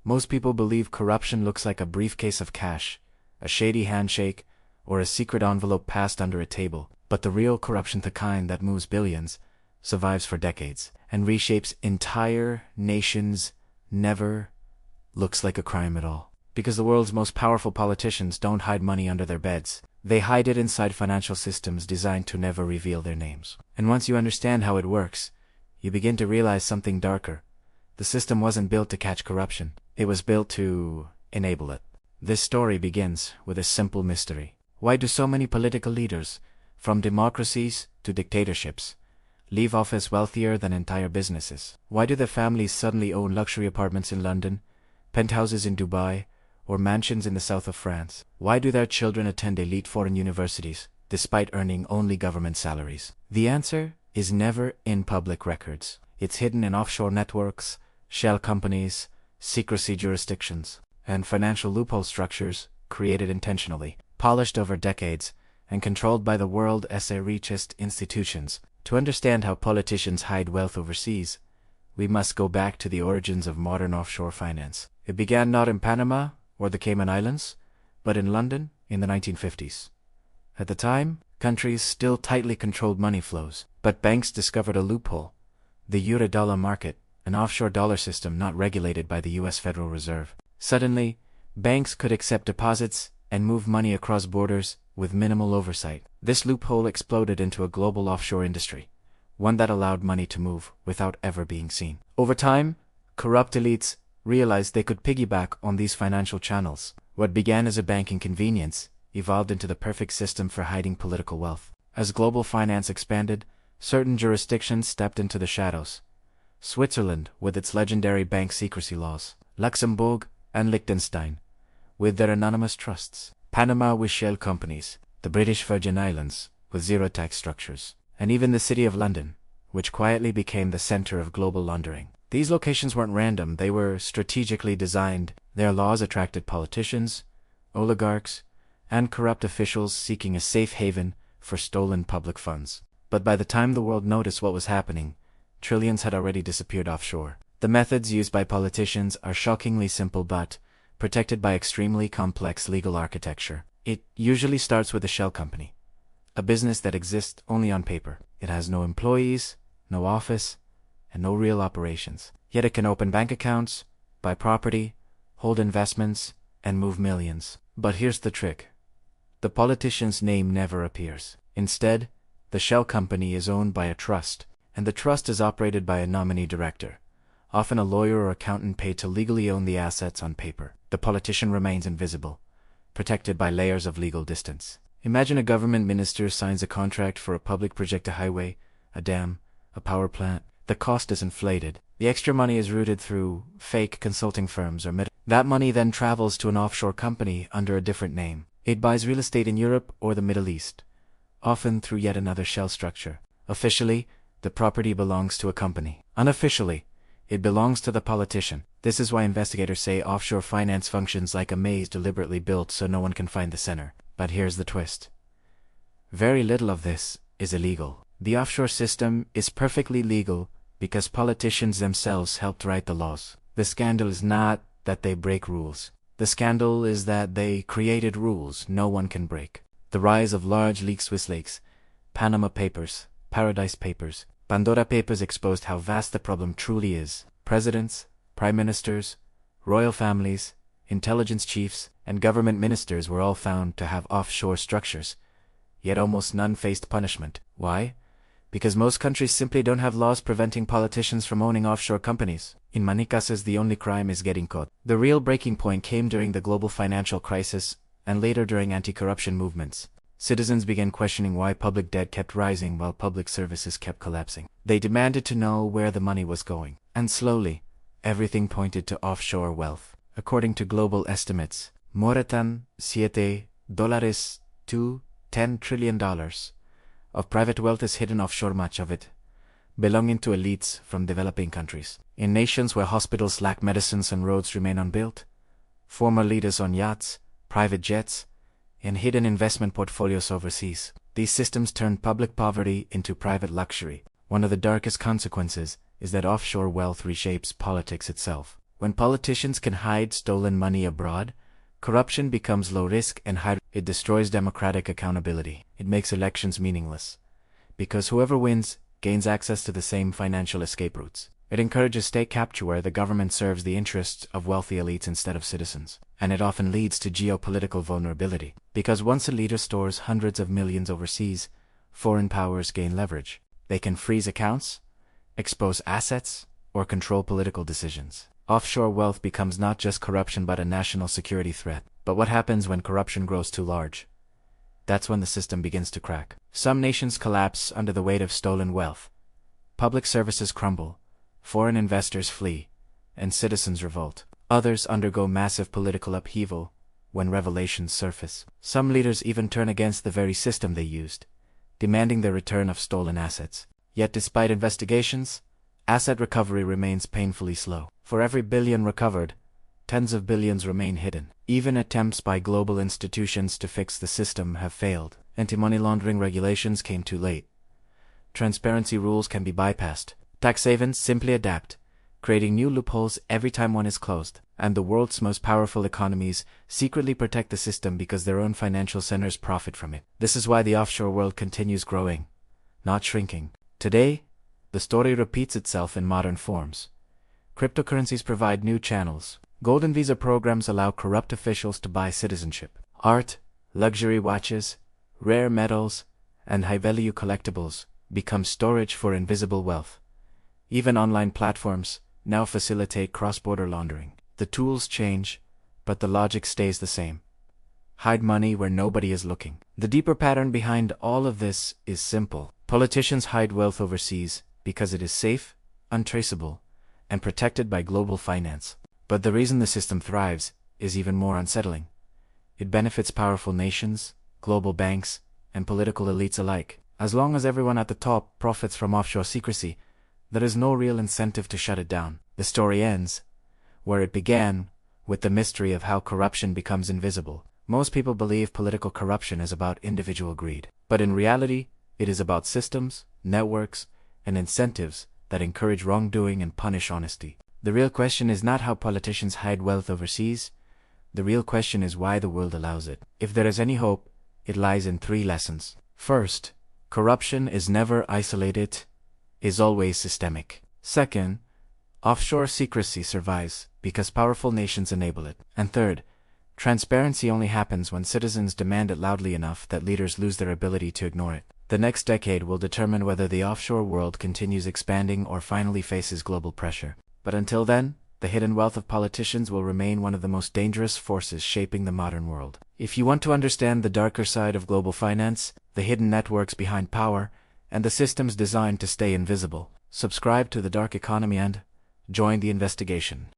Most people believe corruption looks like a briefcase of cash, a shady handshake, or a secret envelope passed under a table. But the real corruption, the kind that moves billions, survives for decades and reshapes entire nations, never looks like a crime at all. Because the world's most powerful politicians don't hide money under their beds. They hide it inside financial systems designed to never reveal their names. And once you understand how it works, you begin to realize something darker. The system wasn't built to catch corruption. It was built to enable it. This story begins with a simple mystery. Why do so many political leaders, from democracies to dictatorships, leave office wealthier than entire businesses? Why do their families suddenly own luxury apartments in London, penthouses in Dubai, or mansions in the south of France? Why do their children attend elite foreign universities, despite earning only government salaries? The answer is never in public records. It's hidden in offshore networks, shell companies, secrecy jurisdictions, and financial loophole structures created intentionally, polished over decades, and controlled by the world's richest institutions. To understand how politicians hide wealth overseas, we must go back to the origins of modern offshore finance. It began not in Panama or the Cayman Islands, but in London in the 1950s. At the time, countries still tightly controlled money flows, but banks discovered a loophole: the euro-dollar market, an offshore dollar system not regulated by the US Federal Reserve. Suddenly, banks could accept deposits and move money across borders with minimal oversight. This loophole exploded into a global offshore industry, one that allowed money to move without ever being seen. Over time, corrupt elites realized they could piggyback on these financial channels. What began as a banking convenience evolved into the perfect system for hiding political wealth. As global finance expanded, certain jurisdictions stepped into the shadows. Switzerland, with its legendary bank secrecy laws, Luxembourg and Liechtenstein, with their anonymous trusts, Panama with shell companies, the British Virgin Islands, with zero tax structures, and even the city of London, which quietly became the center of global laundering. These locations weren't random, they were strategically designed. Their laws attracted politicians, oligarchs, and corrupt officials seeking a safe haven for stolen public funds. But by the time the world noticed what was happening, trillions had already disappeared offshore. The methods used by politicians are shockingly simple but protected by extremely complex legal architecture. It usually starts with a shell company, a business that exists only on paper. It has no employees, no office, and no real operations. Yet it can open bank accounts, buy property, hold investments, and move millions. But here's the trick. The politician's name never appears. Instead, the shell company is owned by a trust, and the trust is operated by a nominee director, often a lawyer or accountant paid to legally own the assets on paper. The politician remains invisible, protected by layers of legal distance. Imagine a government minister signs a contract for a public project, a highway, a dam, a power plant. The cost is inflated. The extra money is routed through fake consulting firms or That money then travels to an offshore company under a different name. It buys real estate in Europe or the Middle East, often through yet another shell structure. Officially, the property belongs to a company. Unofficially, it belongs to the politician. This is why investigators say offshore finance functions like a maze deliberately built so no one can find the center. But here's the twist. Very little of this is illegal. The offshore system is perfectly legal because politicians themselves helped write the laws. The scandal is not that they break rules. The scandal is that they created rules no one can break. The rise of large Swiss leaks, Panama Papers, Paradise Papers, Pandora Papers exposed how vast the problem truly is. Presidents, prime ministers, royal families, intelligence chiefs, and government ministers were all found to have offshore structures, yet almost none faced punishment. Why? Because most countries simply don't have laws preventing politicians from owning offshore companies. In many cases, the only crime is getting caught. The real breaking point came during the global financial crisis and later during anti-corruption movements. Citizens began questioning why public debt kept rising while public services kept collapsing. They demanded to know where the money was going. And slowly, everything pointed to offshore wealth. According to global estimates, more than $7 to $10 trillion of private wealth is hidden offshore, much of it belonging to elites from developing countries. In nations where hospitals lack medicines and roads remain unbuilt, former leaders on yachts, private jets, and hidden investment portfolios overseas. These systems turn public poverty into private luxury. One of the darkest consequences is that offshore wealth reshapes politics itself. When politicians can hide stolen money abroad, corruption becomes low risk and high. It destroys democratic accountability. It makes elections meaningless, because whoever wins gains access to the same financial escape routes. It encourages state capture where the government serves the interests of wealthy elites instead of citizens. And it often leads to geopolitical vulnerability, because once a leader stores hundreds of millions overseas, foreign powers gain leverage. They can freeze accounts, expose assets, or control political decisions. Offshore wealth becomes not just corruption but a national security threat. But what happens when corruption grows too large? That's when the system begins to crack. Some nations collapse under the weight of stolen wealth. Public services crumble, foreign investors flee, and citizens revolt. Others undergo massive political upheaval when revelations surface. Some leaders even turn against the very system they used, demanding the return of stolen assets. Yet despite investigations, asset recovery remains painfully slow. For every billion recovered, tens of billions remain hidden. Even attempts by global institutions to fix the system have failed. Anti-money laundering regulations came too late. Transparency rules can be bypassed. Tax havens simply adapt, creating new loopholes every time one is closed. And the world's most powerful economies secretly protect the system because their own financial centers profit from it. This is why the offshore world continues growing, not shrinking. Today, the story repeats itself in modern forms. Cryptocurrencies provide new channels. Golden visa programs allow corrupt officials to buy citizenship. Art, luxury watches, rare metals, and high-value collectibles become storage for invisible wealth. Even online platforms now facilitate cross-border laundering. The tools change, but the logic stays the same. Hide money where nobody is looking. The deeper pattern behind all of this is simple. Politicians hide wealth overseas because it is safe, untraceable, and protected by global finance. But the reason the system thrives is even more unsettling. It benefits powerful nations, global banks, and political elites alike. As long as everyone at the top profits from offshore secrecy, there is no real incentive to shut it down. The story ends where it began, with the mystery of how corruption becomes invisible. Most people believe political corruption is about individual greed. But in reality, it is about systems, networks, and incentives that encourage wrongdoing and punish honesty. The real question is not how politicians hide wealth overseas. The real question is why the world allows it. If there is any hope, it lies in 3 lessons. First, corruption is never isolated, is always systemic. Second, offshore secrecy survives because powerful nations enable it. And third, transparency only happens when citizens demand it loudly enough that leaders lose their ability to ignore it. The next decade will determine whether the offshore world continues expanding or finally faces global pressure. But until then, the hidden wealth of politicians will remain one of the most dangerous forces shaping the modern world. If you want to understand the darker side of global finance, the hidden networks behind power, and the systems designed to stay invisible, subscribe to The Dark Economy and join the investigation.